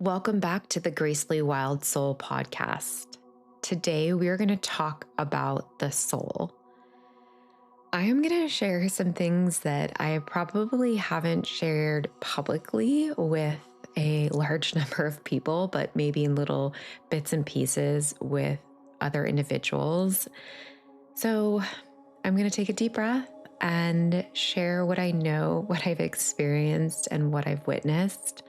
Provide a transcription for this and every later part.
Welcome back to the Gracefully Wild Soul podcast. Today, we are going to talk about the soul. I am going to share some things that I probably haven't shared publicly with a large number of people, but maybe in little bits and pieces with other individuals. So, I'm going to take a deep breath and share what I know, what I've experienced, and what I've witnessed.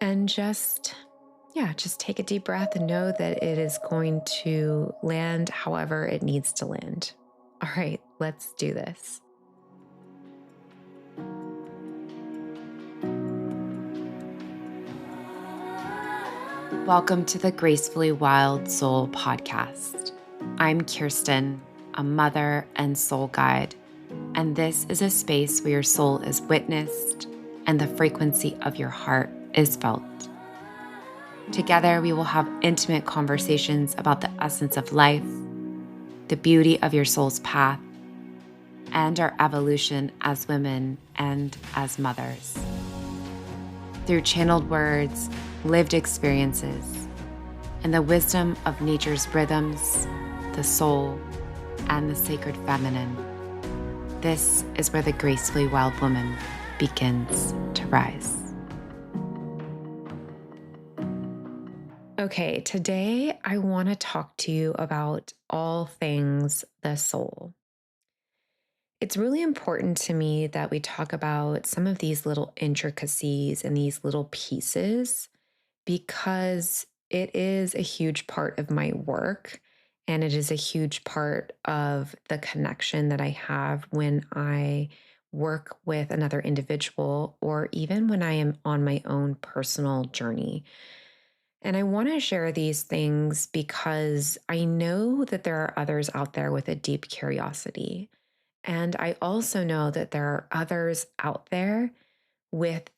And just take a deep breath and know that it is going to land however it needs to land. All right, let's do this. Welcome to the Gracefully Wild Soul podcast. I'm Kirsten, a mother and soul guide, and this is a space where your soul is witnessed and the frequency of your heart is felt. Together, we will have intimate conversations about the essence of life, the beauty of your soul's path, and our evolution as women and as mothers. Through channeled words, lived experiences, and the wisdom of nature's rhythms, the soul, and the sacred feminine, this is where the gracefully wild woman begins to rise. Okay, today I want to talk to you about all things the soul. It's really important to me that we talk about some of these little intricacies and these little pieces because it is a huge part of my work and it is a huge part of the connection that I have when I work with another individual or even when I am on my own personal journey. And I want to share these things because I know that there are others out there with a deep curiosity. And I also know that there are others out there with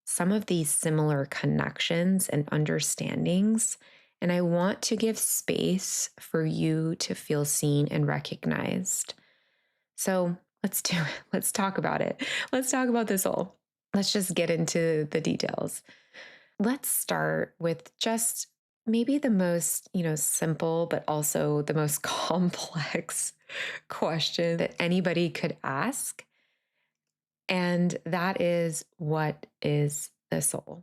some of these similar connections and understandings. And I want to give space for you to feel seen and recognized. So let's do it. Let's talk about it. Let's talk about this all. Let's just get into the details. Let's start with just maybe the most, simple, but also the most complex question that anybody could ask. And that is, what is the soul?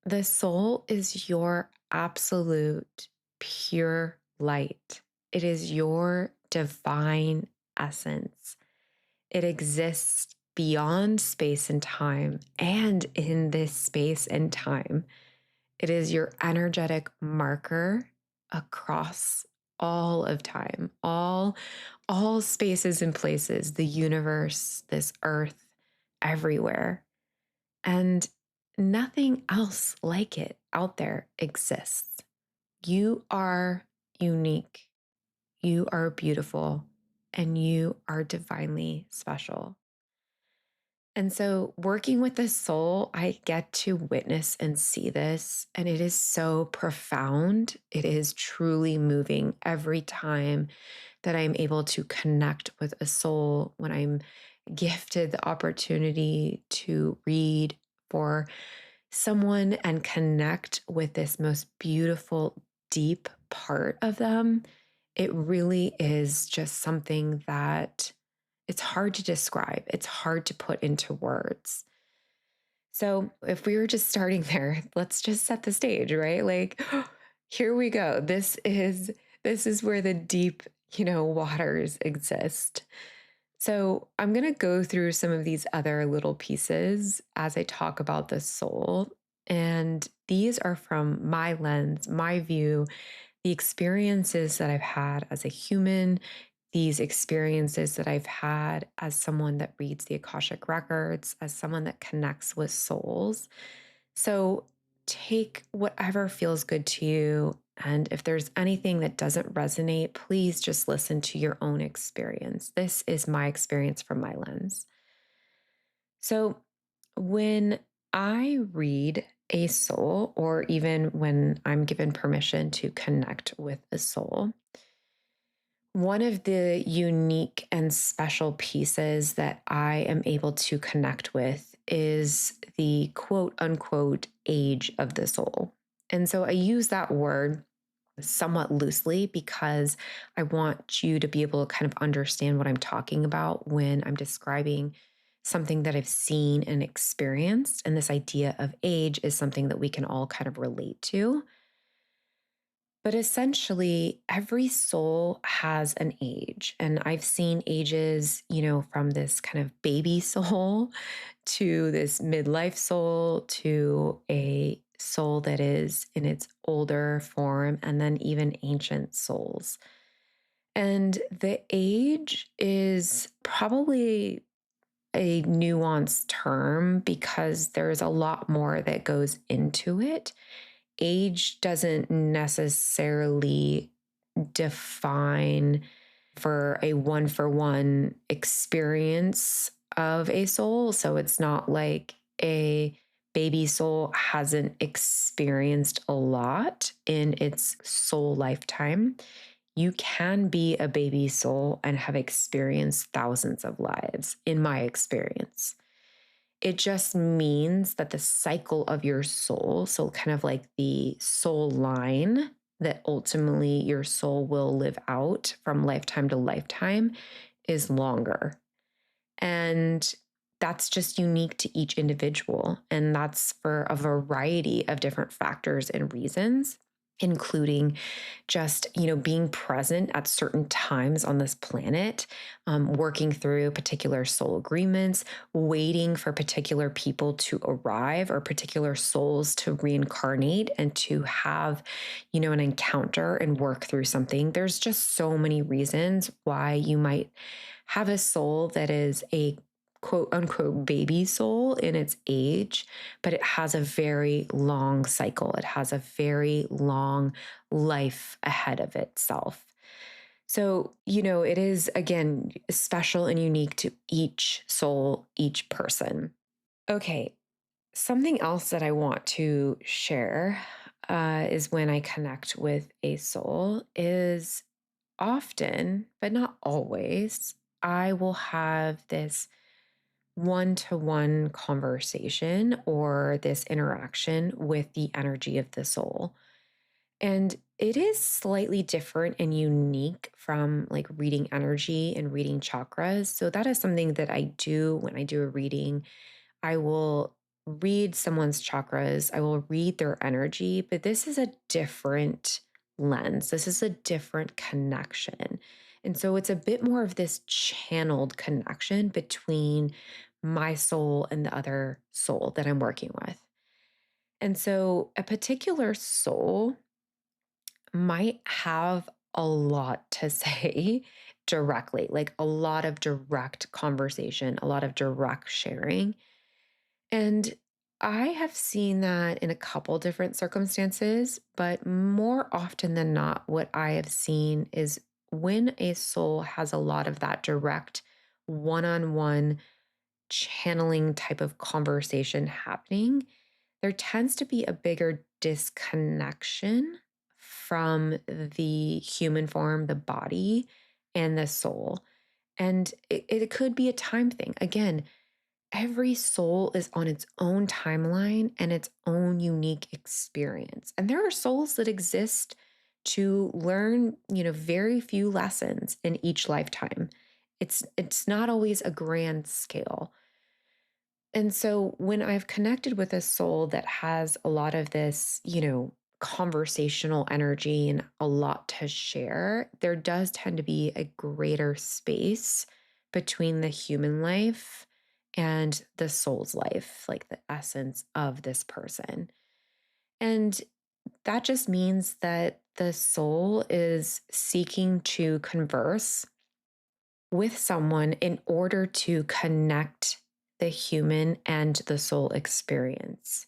The soul is your absolute pure light. It is your divine essence. It exists beyond space and time and in this space and time. It is your energetic marker across all of time, all spaces and places, the universe, this earth, everywhere. And nothing else like it out there exists. You are unique. You are beautiful and you are divinely special. And so, working with the soul, I get to witness and see this, and it is so profound. It is truly moving every time that I'm able to connect with a soul, when I'm gifted the opportunity to read for someone and connect with this most beautiful, deep part of them. It really is just something that it's hard to describe. It's hard to put into words. So, if we were just starting there, let's just set the stage, right? Like, here we go. This is where the deep, waters exist. So, I'm going to go through some of these other little pieces as I talk about the soul. And these are from my lens, my view, the experiences that I've had as a human, these experiences that I've had as someone that reads the Akashic Records, as someone that connects with souls. So take whatever feels good to you. And if there's anything that doesn't resonate, please just listen to your own experience. This is my experience from my lens. So when I read a soul, or even when I'm given permission to connect with a soul, one of the unique and special pieces that I am able to connect with is the quote unquote age of the soul. And so I use that word somewhat loosely because I want you to be able to kind of understand what I'm talking about when I'm describing something that I've seen and experienced. And this idea of age is something that we can all kind of relate to. But essentially, every soul has an age. And I've seen ages, from this kind of baby soul to this midlife soul to a soul that is in its older form, and then even ancient souls. And the age is probably a nuanced term because there's a lot more that goes into it. Age doesn't necessarily define for a one for one experience of a soul. So it's not like a baby soul hasn't experienced a lot in its soul lifetime. You can be a baby soul and have experienced thousands of lives, in my experience. It just means that the cycle of your soul, so kind of like the soul line that ultimately your soul will live out from lifetime to lifetime, is longer. And that's just unique to each individual. And that's for a variety of different factors and reasons, including just, being present at certain times on this planet, working through particular soul agreements, waiting for particular people to arrive or particular souls to reincarnate and to have, an encounter and work through something. There's just so many reasons why you might have a soul that is a quote unquote baby soul in its age, but it has a very long cycle. It has a very long life ahead of itself. So, it is again special and unique to each soul, each person. Okay, something else that I want to share is when I connect with a soul is often, but not always, I will have this one to one conversation or this interaction with the energy of the soul. And it is slightly different and unique from like reading energy and reading chakras. So that is something that I do when I do a reading. I will read someone's chakras, I will read their energy, but this is a different lens. This is a different connection. And so it's a bit more of this channeled connection between my soul and the other soul that I'm working with. And so a particular soul might have a lot to say directly, like a lot of direct conversation, a lot of direct sharing. And I have seen that in a couple different circumstances, but more often than not, what I have seen is when a soul has a lot of that direct one on one channeling type of conversation happening, there tends to be a bigger disconnection from the human form, the body, and the soul. And it could be a time thing. Again, every soul is on its own timeline and its own unique experience. And there are souls that exist to learn, very few lessons in each lifetime. It's not always a grand scale. And so when I've connected with a soul that has a lot of this, conversational energy and a lot to share, there does tend to be a greater space between the human life and the soul's life, like the essence of this person. And that just means that the soul is seeking to converse with someone in order to connect the human and the soul experience.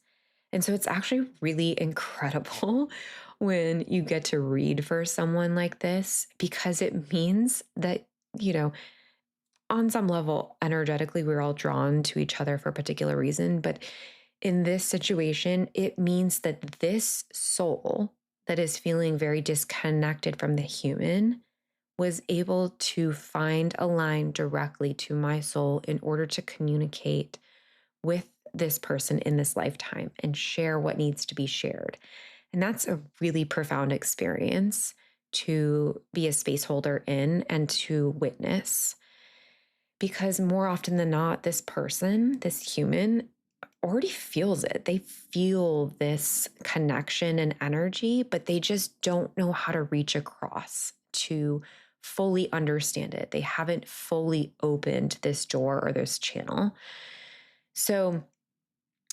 And so it's actually really incredible when you get to read for someone like this because it means that, on some level, energetically, we're all drawn to each other for a particular reason. But in this situation, it means that this soul that is feeling very disconnected from the human was able to find a line directly to my soul in order to communicate with this person in this lifetime and share what needs to be shared. And that's a really profound experience to be a space holder in and to witness. Because more often than not, this person, this human, already feels it. They feel this connection and energy, but they just don't know how to reach across to fully understand it. They haven't fully opened this door or this channel. So,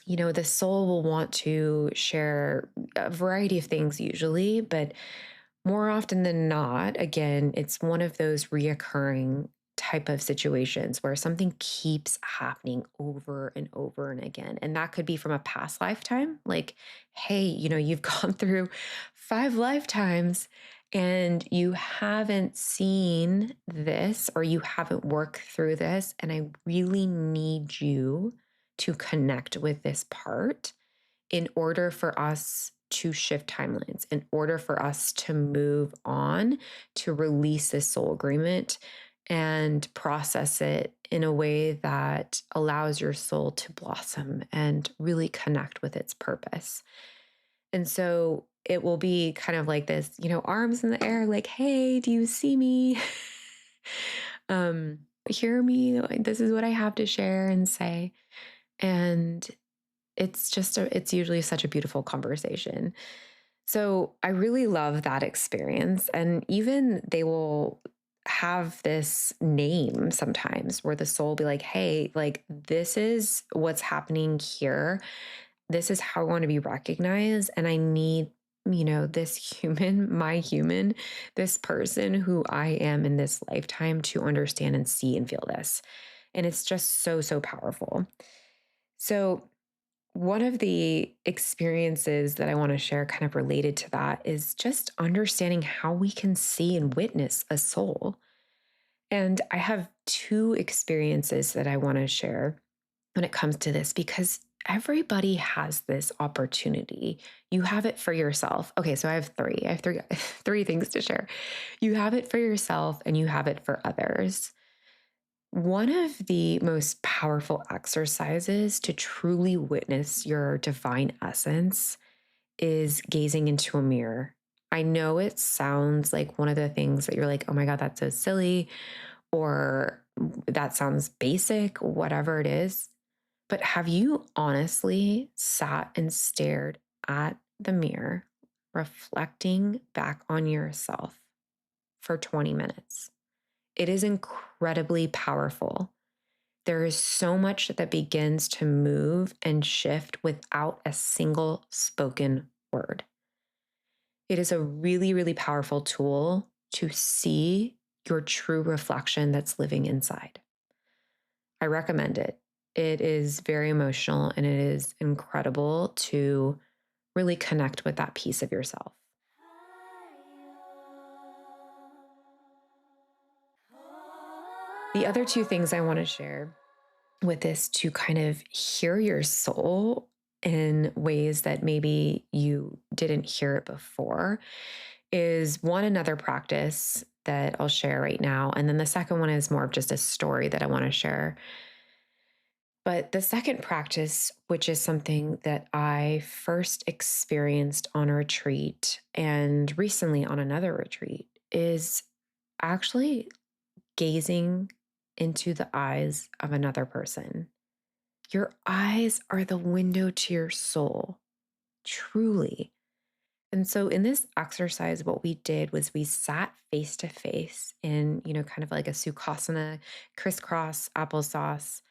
the soul will want to share a variety of things usually, but more often than not, again, it's one of those reoccurring type of situations where something keeps happening over and over and again. And that could be from a past lifetime. Like, hey, you've gone through 5 lifetimes and you haven't seen this or you haven't worked through this. And I really need you to connect with this part in order for us to shift timelines, in order for us to move on, to release this soul agreement and process it in a way that allows your soul to blossom and really connect with its purpose. And so it will be kind of like this, arms in the air, like, hey, do you see me? um, Hear me. Like, this is what I have to share and say. And it's usually such a beautiful conversation. So I really love that experience. And even they will have this name sometimes where the soul will be like, hey, like, this is what's happening here. This is how I want to be recognized. And I need, this human, my human, this person who I am in this lifetime to understand and see and feel this. And it's just so, so powerful. So, one of the experiences that I want to share, kind of related to that, is just understanding how we can see and witness a soul. And I have two experiences that I want to share when it comes to this because everybody has this opportunity. You have it for yourself. Okay, so I have three. I have three things to share. You have it for yourself and you have it for others. One of the most powerful exercises to truly witness your divine essence is gazing into a mirror. I know it sounds like one of the things that you're like, oh my God, that's so silly, or that sounds basic, whatever it is. But have you honestly sat and stared at the mirror, reflecting back on yourself for 20 minutes? It is incredibly powerful. There is so much that begins to move and shift without a single spoken word. It is a really, really powerful tool to see your true reflection that's living inside. I recommend it. It is very emotional and it is incredible to really connect with that piece of yourself. The other two things I want to share with this to kind of hear your soul in ways that maybe you didn't hear it before is one, another practice that I'll share right now. And then the second one is more of just a story that I want to share. But the second practice, which is something that I first experienced on a retreat and recently on another retreat, is actually gazing into the eyes of another person. Your eyes are the window to your soul, truly. And so in this exercise, what we did was we sat face to face in, kind of like a sukhasana, crisscross applesauce,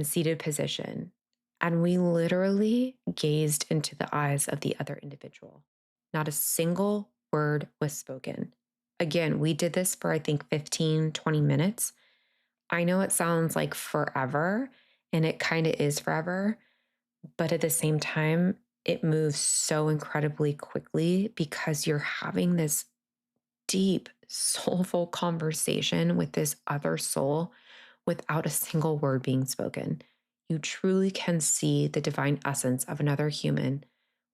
seated position. And we literally gazed into the eyes of the other individual. Not a single word was spoken. Again, we did this for, I think, 15, 20 minutes. I know it sounds like forever, and it kind of is forever, but at the same time, it moves so incredibly quickly because you're having this deep, soulful conversation with this other soul without a single word being spoken. You truly can see the divine essence of another human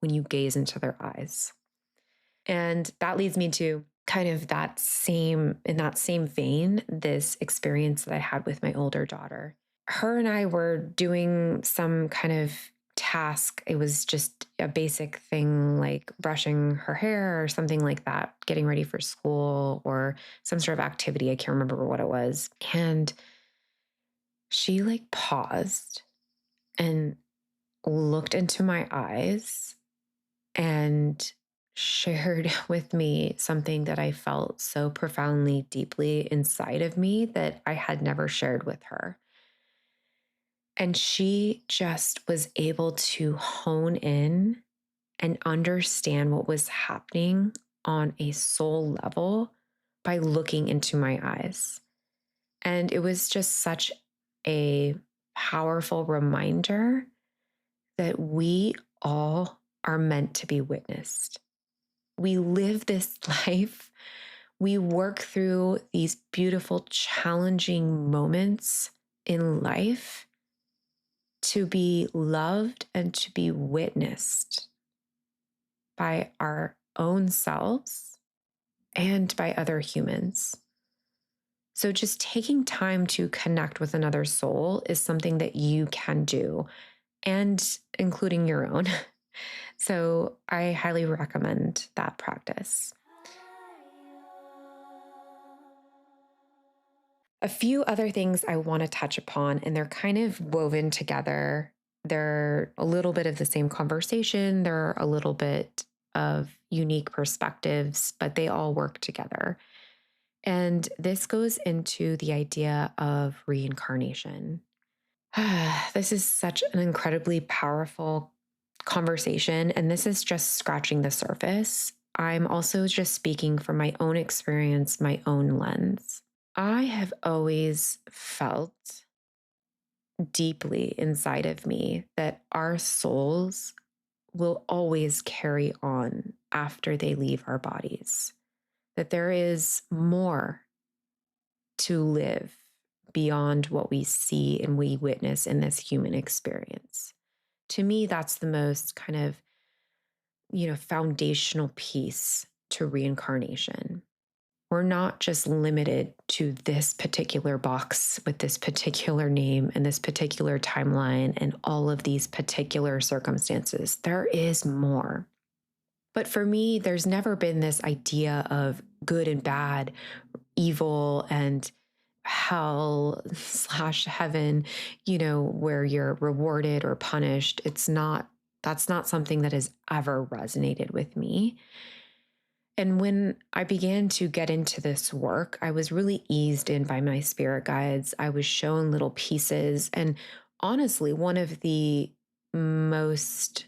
when you gaze into their eyes. And that leads me to kind of in that same vein, this experience that I had with my older daughter. her and I were doing some kind of task. It was just a basic thing like brushing her hair or something like that, getting ready for school or some sort of activity. I can't remember what it was. And she like paused and looked into my eyes and shared with me something that I felt so profoundly deeply inside of me that I had never shared with her. And she just was able to hone in and understand what was happening on a soul level by looking into my eyes. And it was just such a powerful reminder that we all are meant to be witnessed. We live this life, we work through these beautiful, challenging moments in life to be loved and to be witnessed by our own selves and by other humans. So, just taking time to connect with another soul is something that you can do, and including your own. So, I highly recommend that practice. A few other things I want to touch upon, and they're kind of woven together. They're a little bit of the same conversation, they're a little bit of unique perspectives, but they all work together. And this goes into the idea of reincarnation. This is such an incredibly powerful conversation, and this is just scratching the surface. I'm also just speaking from my own experience, my own lens. I have always felt deeply inside of me that our souls will always carry on after they leave our bodies, that there is more to live beyond what we see and we witness in this human experience. To me, that's the most kind of, foundational piece to reincarnation. We're not just limited to this particular box with this particular name and this particular timeline and all of these particular circumstances. There is more. But for me, there's never been this idea of good and bad, evil and hell slash heaven, where you're rewarded or punished. That's not something that has ever resonated with me. And when I began to get into this work, I was really eased in by my spirit guides. I was shown little pieces. And honestly, one of the most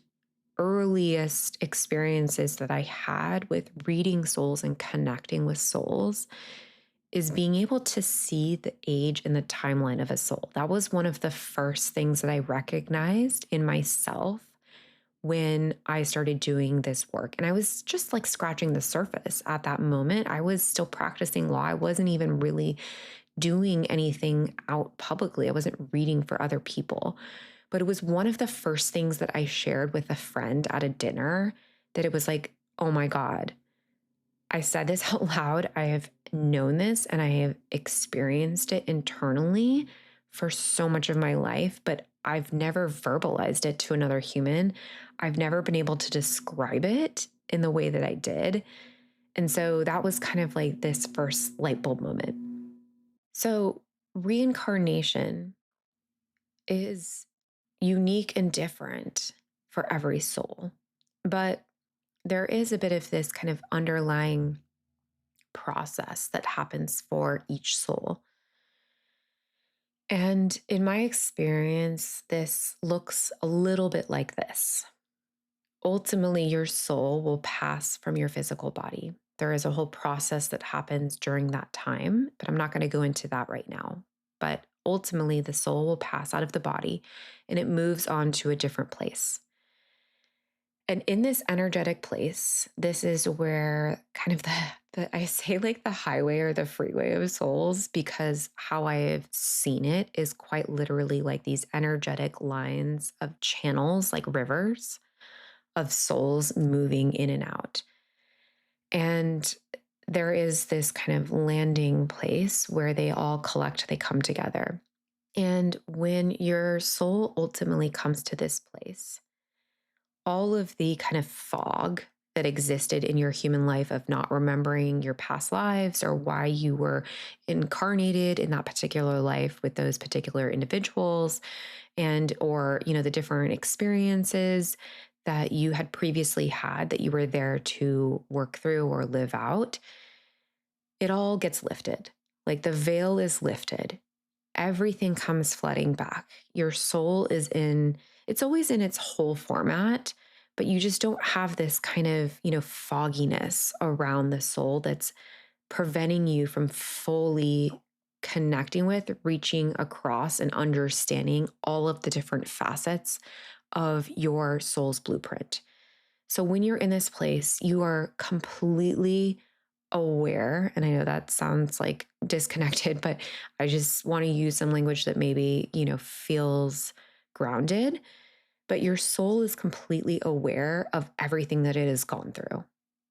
earliest experiences that I had with reading souls and connecting with souls is being able to see the age and the timeline of a soul. That was one of the first things that I recognized in myself when I started doing this work. And I was just like scratching the surface at that moment. I was still practicing law. I wasn't even really doing anything out publicly. I wasn't reading for other people. But it was one of the first things that I shared with a friend at a dinner that it was like, oh my God, I said this out loud. I have known this and I have experienced it internally for so much of my life, but I've never verbalized it to another human. I've never been able to describe it in the way that I did. And so that was kind of like this first light bulb moment. So, reincarnation is unique and different for every soul, but there is a bit of this kind of underlying process that happens for each soul. And in my experience, this looks a little bit like this. Ultimately, your soul will pass from your physical body. There is a whole process that happens during that time, but I'm not going to go into that right now. But ultimately, the soul will pass out of the body and it moves on to a different place. And in this energetic place, this is where kind of the I say like the highway or the freeway of souls, because how I have seen it is quite literally like these energetic lines of channels, like rivers of souls moving in and out. And there is this kind of landing place where they all collect, they come together. And when your soul ultimately comes to this place, all of the kind of fog that existed in your human life of not remembering your past lives or why you were incarnated in that particular life with those particular individuals and or the different experiences that you had previously had that you were there to work through or live out, it all gets lifted. Like the veil is lifted, everything comes flooding back. Your soul is it's always in its whole format, but you just don't have this kind of, fogginess around the soul that's preventing you from fully connecting with, reaching across, and understanding all of the different facets of your soul's blueprint. So when you're in this place, you are completely aware. And I know that sounds like disconnected, but I just want to use some language that maybe, feels grounded. But your soul is completely aware of everything that it has gone through.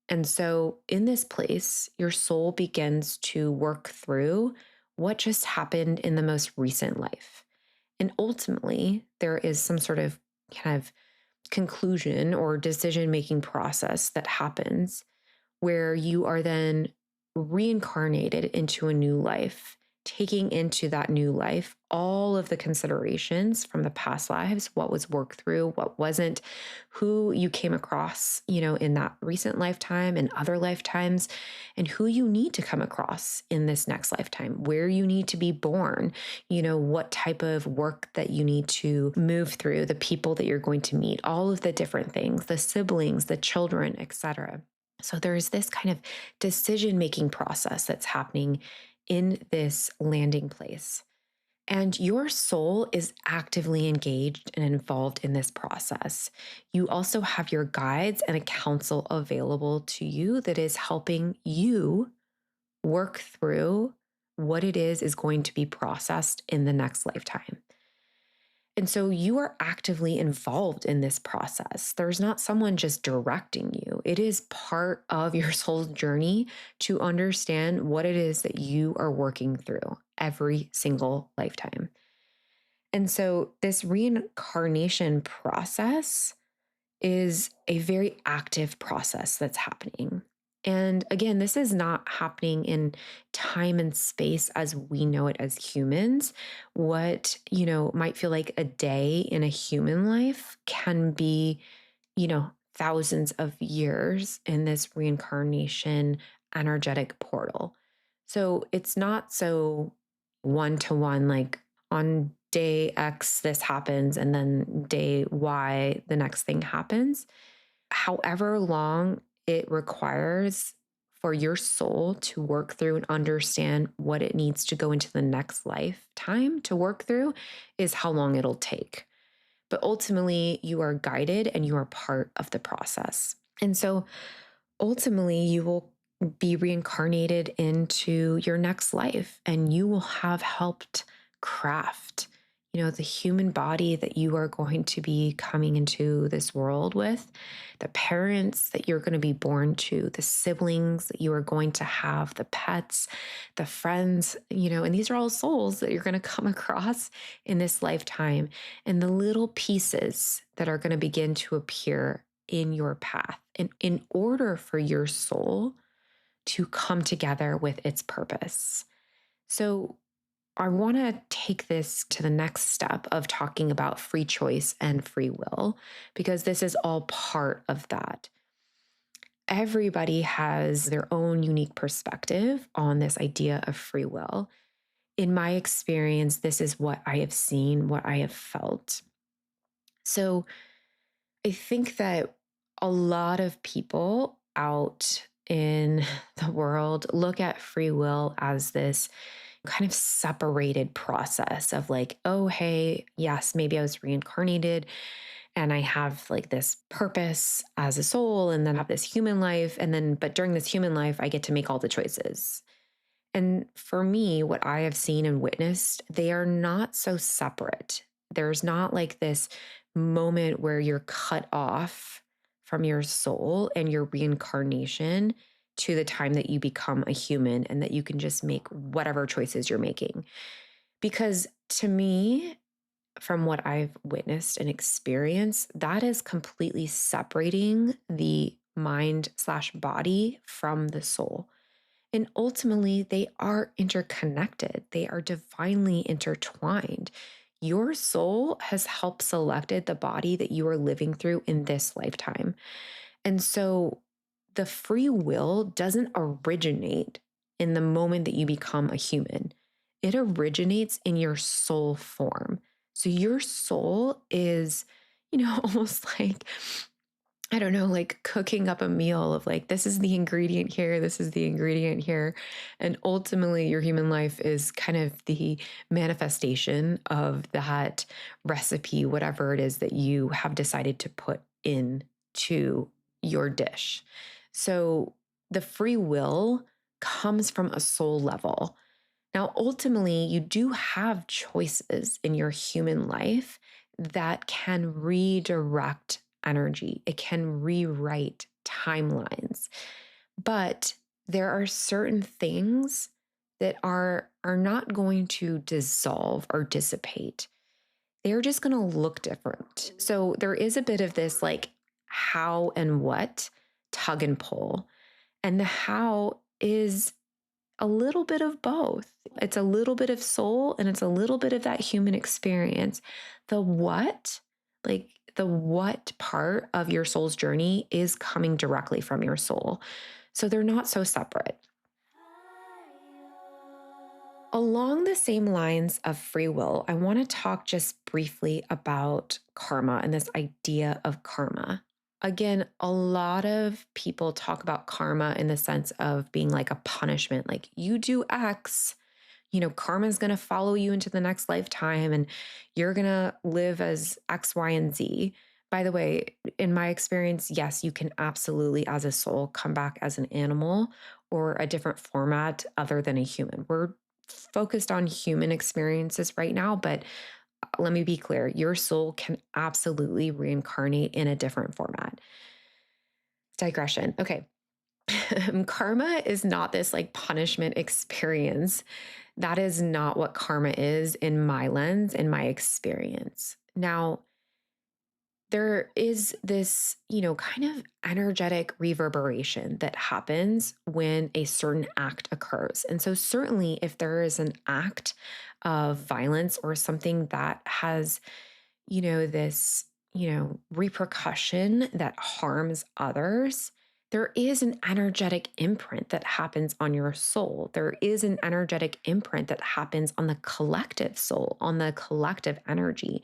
And so in this place, your soul begins to work through what just happened in the most recent life. And ultimately, there is some sort of kind of conclusion or decision making process that happens where you are then reincarnated into a new life, taking into that new life all of the considerations from the past lives, what was worked through, what wasn't, who you came across, in that recent lifetime and other lifetimes, and who you need to come across in this next lifetime, where you need to be born, what type of work that you need to move through, the people that you're going to meet, all of the different things, the siblings, the children, etc. So there's this kind of decision making process that's happening in this landing place. And your soul is actively engaged and involved in this process. You also have your guides and a counsel available to you that is helping you work through what it is going to be processed in the next lifetime. And so you are actively involved in this process. There's not someone just directing you. It is part of your soul's journey to understand what it is that you are working through every single lifetime. And so this reincarnation process is a very active process that's happening. And again, this is not happening in time and space as we know it as humans. What, might feel like a day in a human life can be, thousands of years in this reincarnation energetic portal. So it's not so one to one, like on day X, this happens, and then day Y, the next thing happens. However long it requires for your soul to work through and understand what it needs to go into the next lifetime to work through is how long it'll take. But ultimately, you are guided and you are part of the process. And so ultimately, you will be reincarnated into your next life and you will have helped craft, the human body that you are going to be coming into this world with, the parents that you're going to be born to, the siblings that you are going to have, the pets, the friends, and these are all souls that you're going to come across in this lifetime, and the little pieces that are going to begin to appear in your path. And in order for your soul to come together with its purpose. So I want to take this to the next step of talking about free choice and free will, because this is all part of that. Everybody has their own unique perspective on this idea of free will. In my experience, this is what I have seen, what I have felt. So I think that a lot of people out in the world look at free will as this kind of separated process of like, oh, hey, yes, maybe I was reincarnated and I have like this purpose as a soul and then have this human life. And then, but during this human life, I get to make all the choices. And for me, what I have seen and witnessed, they are not so separate. There's not like this moment where you're cut off from your soul and your reincarnation to the time that you become a human and that you can just make whatever choices you're making. Because to me, from what I've witnessed and experienced, that is completely separating the mind/body from the soul. And ultimately, they are interconnected. They are divinely intertwined. Your soul has helped selected the body that you are living through in this lifetime. And so the free will doesn't originate in the moment that you become a human. It originates in your soul form. So your soul is, almost like, I don't know, like cooking up a meal of like, this is the ingredient here, this is the ingredient here. And ultimately, your human life is kind of the manifestation of that recipe, whatever it is that you have decided to put into your dish. So the free will comes from a soul level. Now, ultimately, you do have choices in your human life that can redirect energy. It can rewrite timelines. But there are certain things that are not going to dissolve or dissipate. They're just going to look different. So there is a bit of this like how and what tug and pull. And the how is a little bit of both. It's a little bit of soul and it's a little bit of that human experience. The what, like the what part of your soul's journey is coming directly from your soul. So they're not so separate. Along the same lines of free will, I want to talk just briefly about karma and this idea of karma. Again, a lot of people talk about karma in the sense of being like a punishment, like you do X, karma is going to follow you into the next lifetime and you're going to live as X, Y, and Z. By the way, in my experience, yes, you can absolutely, as a soul, come back as an animal or a different format other than a human. We're focused on human experiences right now, but let me be clear, your soul can absolutely reincarnate in a different format. Digression. Okay. Karma is not this like punishment experience. That is not what karma is in my lens, in my experience. Now, there is this, kind of energetic reverberation that happens when a certain act occurs. And so, certainly, if there is an act of violence or something that has, this, repercussion that harms others, there is an energetic imprint that happens on your soul. There is an energetic imprint that happens on the collective soul, on the collective energy.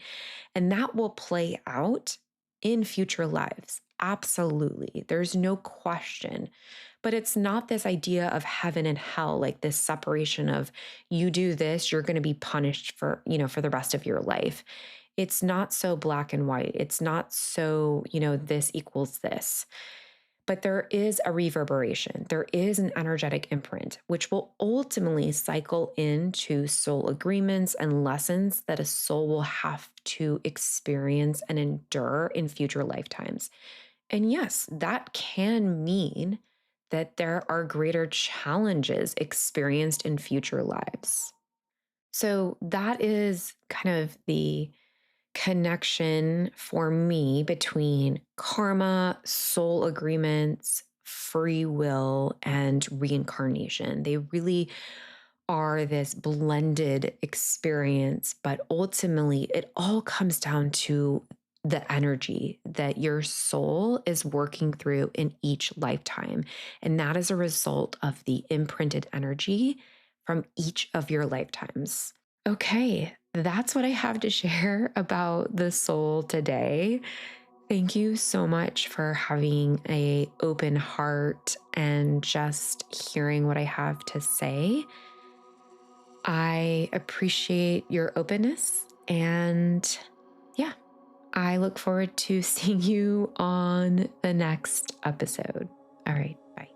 And that will play out in future lives. Absolutely. There's no question. But it's not this idea of heaven and hell, like this separation of you do this, you're going to be punished for, for the rest of your life. It's not so black and white. It's not so, this equals this. But there is a reverberation. There is an energetic imprint, which will ultimately cycle into soul agreements and lessons that a soul will have to experience and endure in future lifetimes. And yes, that can mean that there are greater challenges experienced in future lives. So that is kind of the connection for me between karma, soul agreements, free will, and reincarnation. They really are this blended experience, but ultimately it all comes down to the energy that your soul is working through in each lifetime. And that is a result of the imprinted energy from each of your lifetimes. Okay, that's what I have to share about the soul today. Thank you so much for having an open heart and just hearing what I have to say. I appreciate your openness and yeah, I look forward to seeing you on the next episode. All right, bye.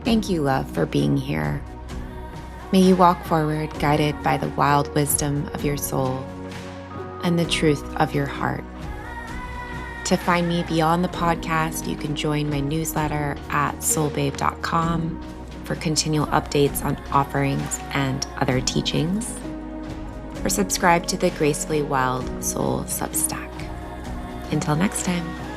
Thank you, love, for being here. May you walk forward guided by the wild wisdom of your soul and the truth of your heart. To find me beyond the podcast, you can join my newsletter at soulbabe.com for continual updates on offerings and other teachings, or subscribe to the Gracefully Wild Soul Substack. Until next time.